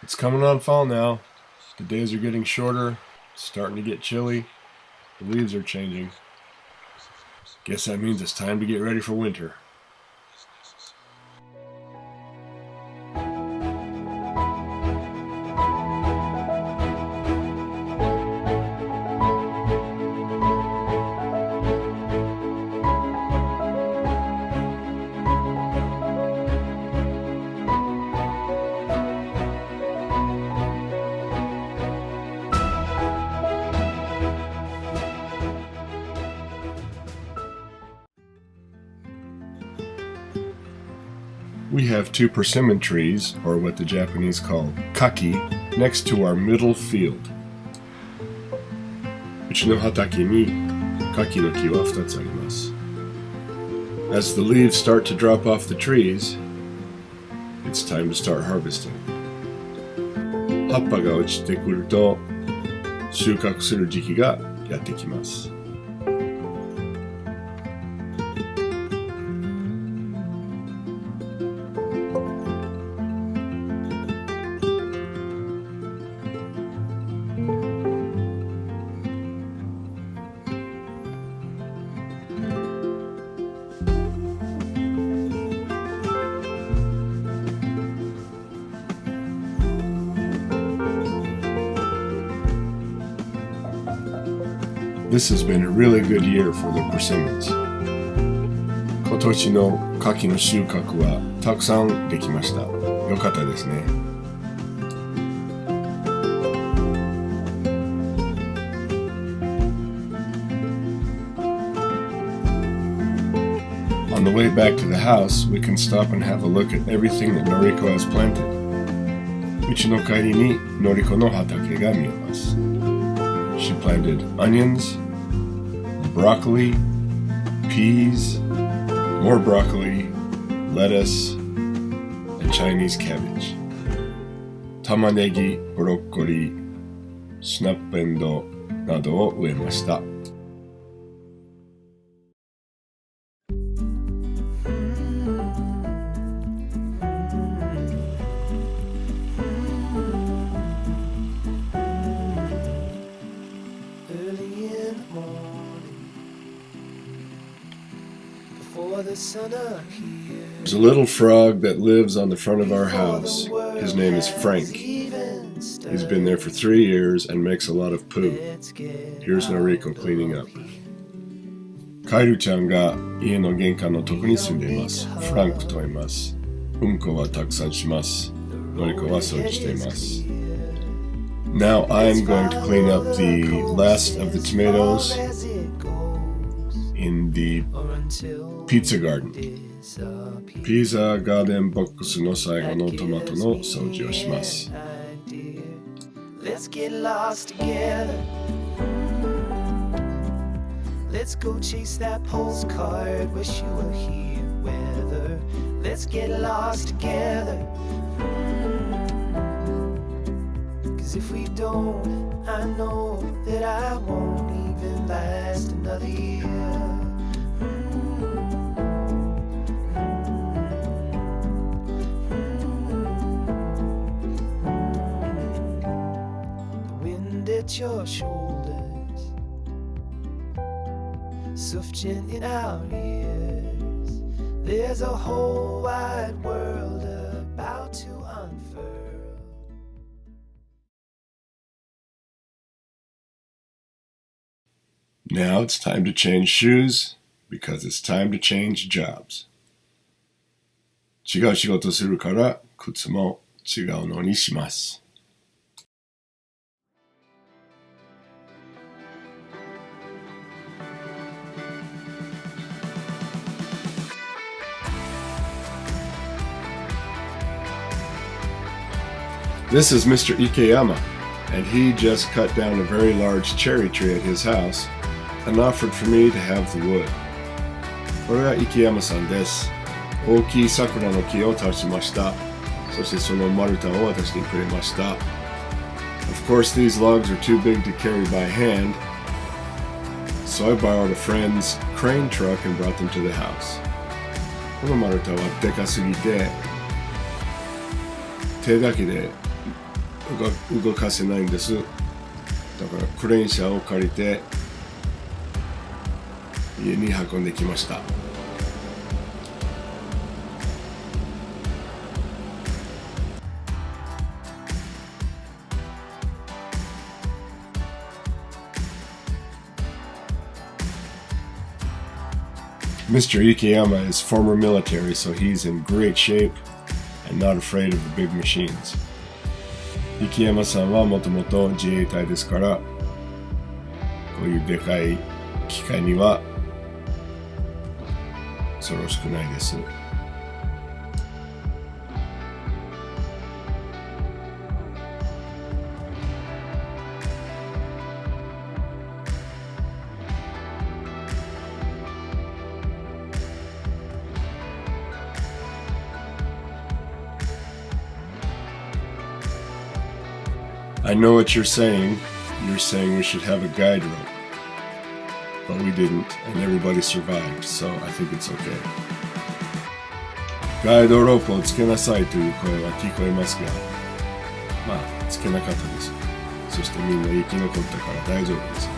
It's coming on fall now. The days are getting shorter, it's starting to get chilly, the leaves are changing. Guess that means it's time to get ready for winter. We have 2 persimmon trees, or what the Japanese call kaki, next to our middle field. うちの畑に柿の木は2つあります。As the leaves start to drop off the trees, it's time to start harvesting. 葉っぱが落ちてくると収穫する時期がやってきます。This has been a really good year for the persimmons. 今年の柿の収穫はたくさんできました。よかったですね。On the way back to the house, we can stop and have a look at everything that Noriko has planted. うちの帰りにのりこの畑が見えます。She planted onions, broccoli, peas, more broccoli, lettuce, and Chinese cabbage. 玉ねぎ、ブロッコリー、スナップエンドウなどを植えました。There's a little frog that lives on the front of our house. His name is Frank. He's been there for 3 years and makes a lot of poo. Here's Noriko cleaning up. カエルちゃんが家の玄関のとこに住んでいます。フランクと言います。うんこはたくさんします。ノリコは掃除しています。Now I'm going to clean up the last of the tomatoes in the pizza garden. ピザガーデンボックスの最後のトマトの掃除をします。Let's get lost together. Let's go chase that postcard. Wish you were here, weather. Let's get lost together. 'Cause if we don't, I know that I won't even last another year. At your shoulders, soft-chin in our ears. There's a whole wide world about to unfurl. Now it's time to change shoes because it's time to change jobs. 違う仕事するから靴も違うのにします。This is Mr. Ikeyama, and he just cut down a very large cherry tree at his house and offered for me to have the wood. これはIkeyamaさんです。大きい桜の木を倒しました。そしてその丸太を私にくれました。Of course, these logs are too big to carry by hand, so I borrowed a friend's crane truck and brought them to the house. この丸太はでかすぎて手だけで動かせないんです。だからクレーン車を借りて家に運んできました。Mr. Ikeyama is former military, so he's in great shape and not afraid of the big machines. Ikeyama さんはもともと自衛隊ですから、こういうでかい機械には恐ろしくないです。I know what you're saying. You're saying we should have a guide rope. But we didn't, and everybody survived, so I think it's okay. ガイドロープをつけなさいという声は聞こえますが、まあ、つけなかったです。そしてみんな生き残ったから大丈夫ですね。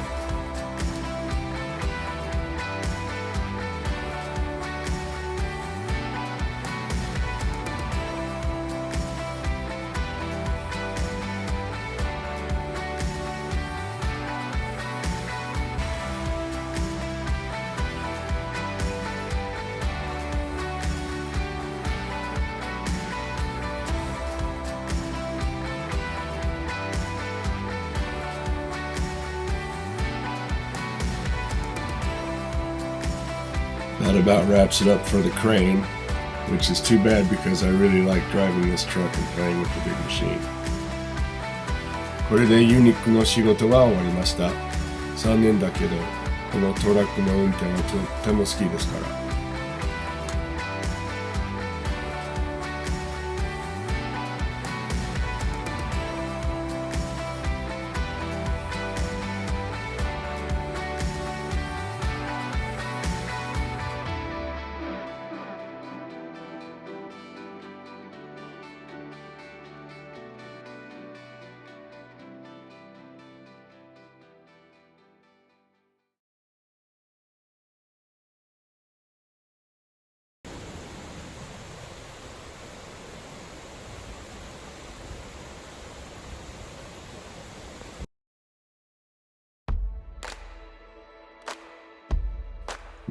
That about wraps it up for the crane, which is too bad because I really like driving this truck and playing with the big machine. これでユニックの仕事は終わりました。残念だけど、このトラックの運転はとっても好きですから。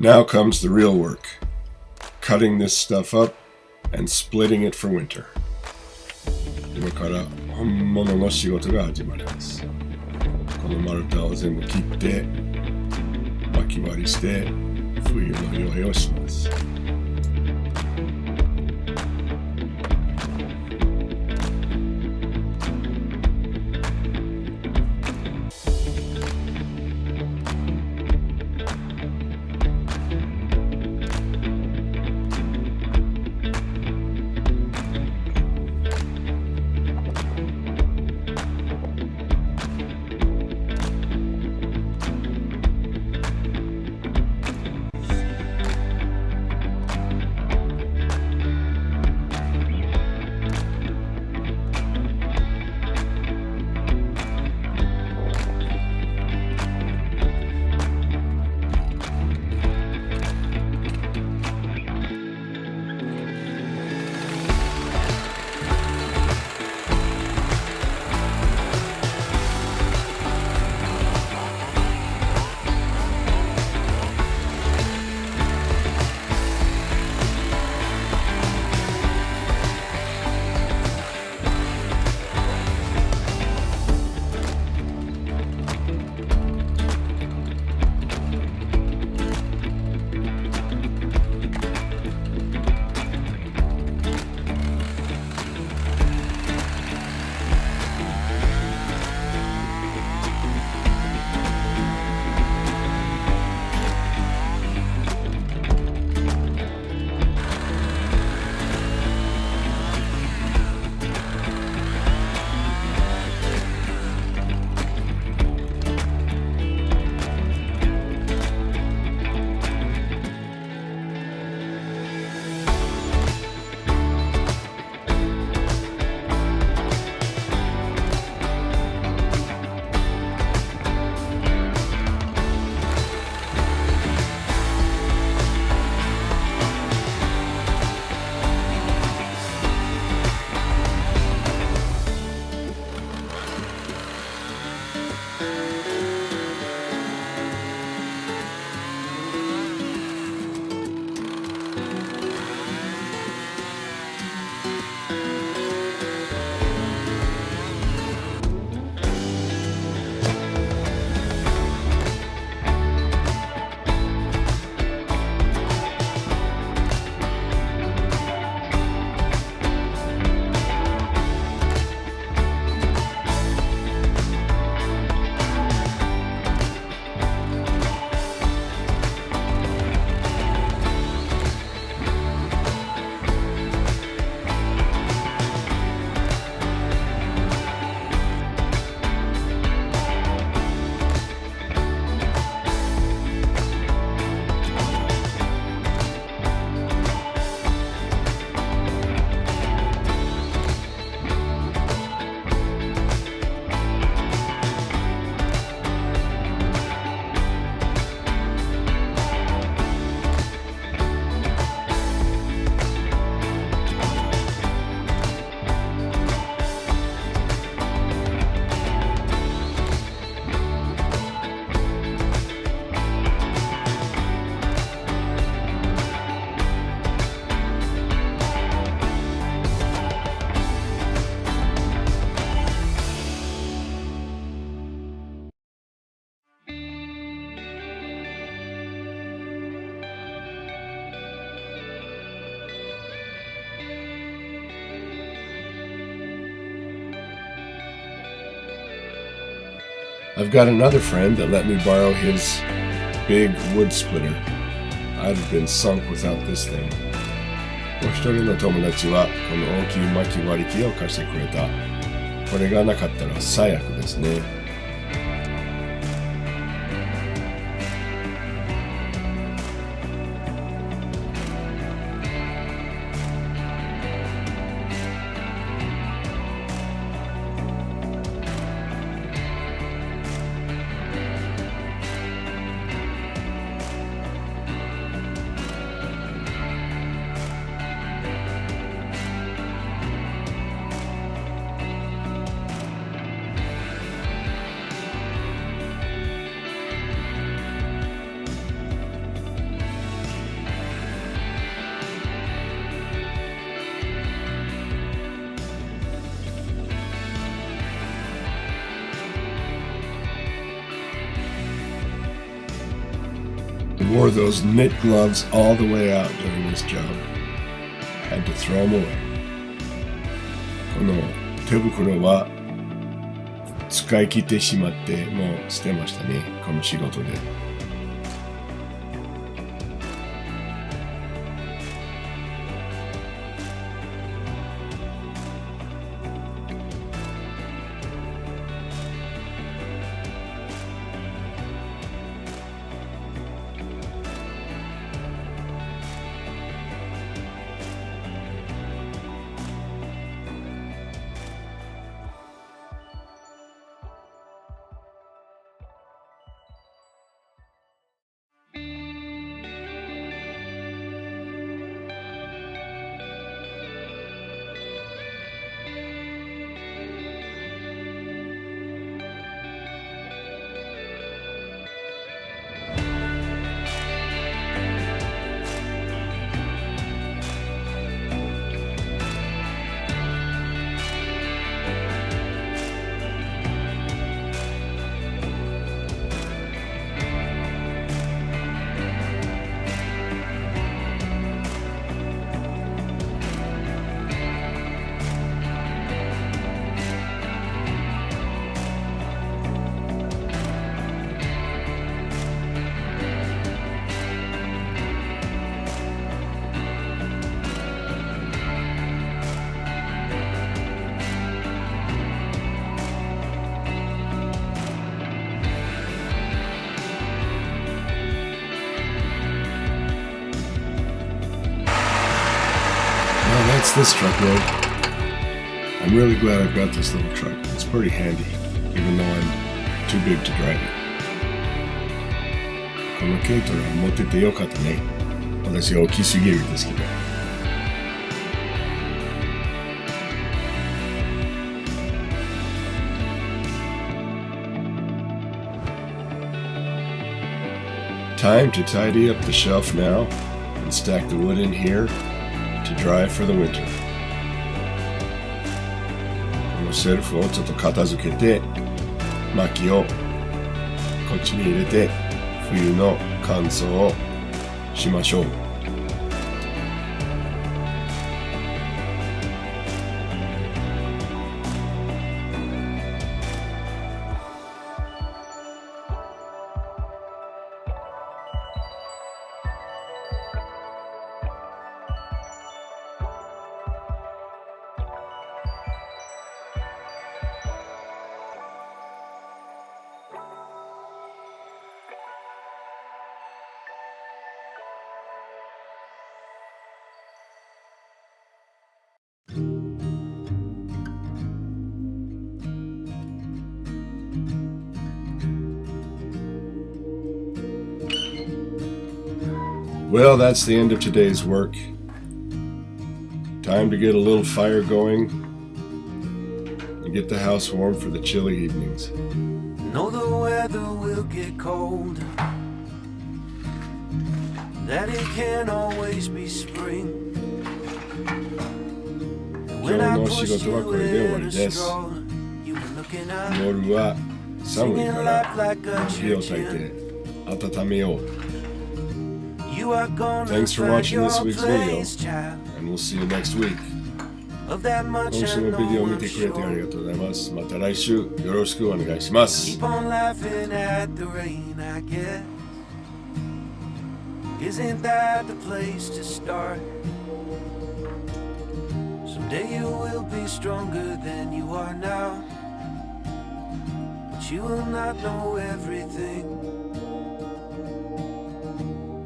Now comes the real work. Cutting this stuff up and splitting it for winter. 今から本物の仕事が始まります。この丸太を全部切って薪割りして冬の用意をします。I've got another friend that let me borrow his big wood splitter. I'd have been sunk without this thing. もう一人の友達はこの大きい薪割り機を貸してくれた。これがなかったら最悪ですね。I wore those knit gloves all the way out during this job. Had to throw them away. この手袋は使い切ってしまってもう捨てましたね、この仕事で。That's this truck road. I'm really glad I've got this little truck. It's pretty handy, even though I'm too big to drive it. この軽トラ持っててよかったね。私は大きすぎるんですけど。Time to tidy up the shelf now and stack the wood in here to dry for the winter. このシェルフをちょっと片付けて、薪をこっちに入れて冬の乾燥をしましょう。Well, that's the end of today's work. Time to get a little fire going and get the house warm for the chilly evenings. Know the weather will get cold, that it can't always be spring. 今日の仕事はこれで終わりです。夜は寒いから火を焚いて温めよう。Thanks for watching this week's video, and we'll see you next week. of that 今 much 週 I のビデオを know 見 I'm てくれてあり sure. がとうございます。また来週よろしくお願いします。 Keep on laughing at the rain, I guess. Isn't that the place to start? Someday you will be stronger than you are now, but you will not know everything.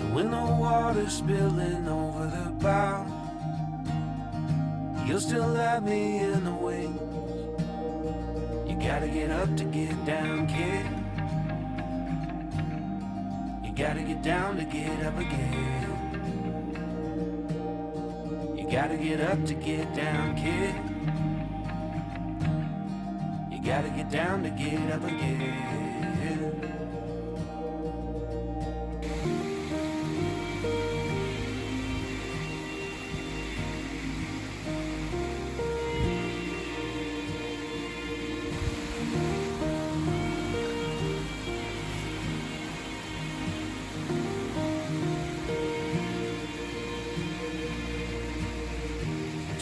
And when the water's spilling over the bow, you'll still have me in the wings. You gotta get up to get down, kid. You gotta get down to get up again. You gotta get up to get down, kid. You gotta get down to get up again.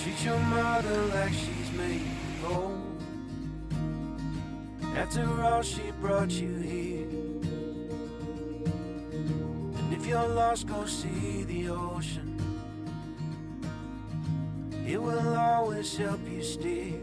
Treat your mother like she's made of gold. After all, she brought you here. And if you're lost, go see the ocean. It will always help you steer.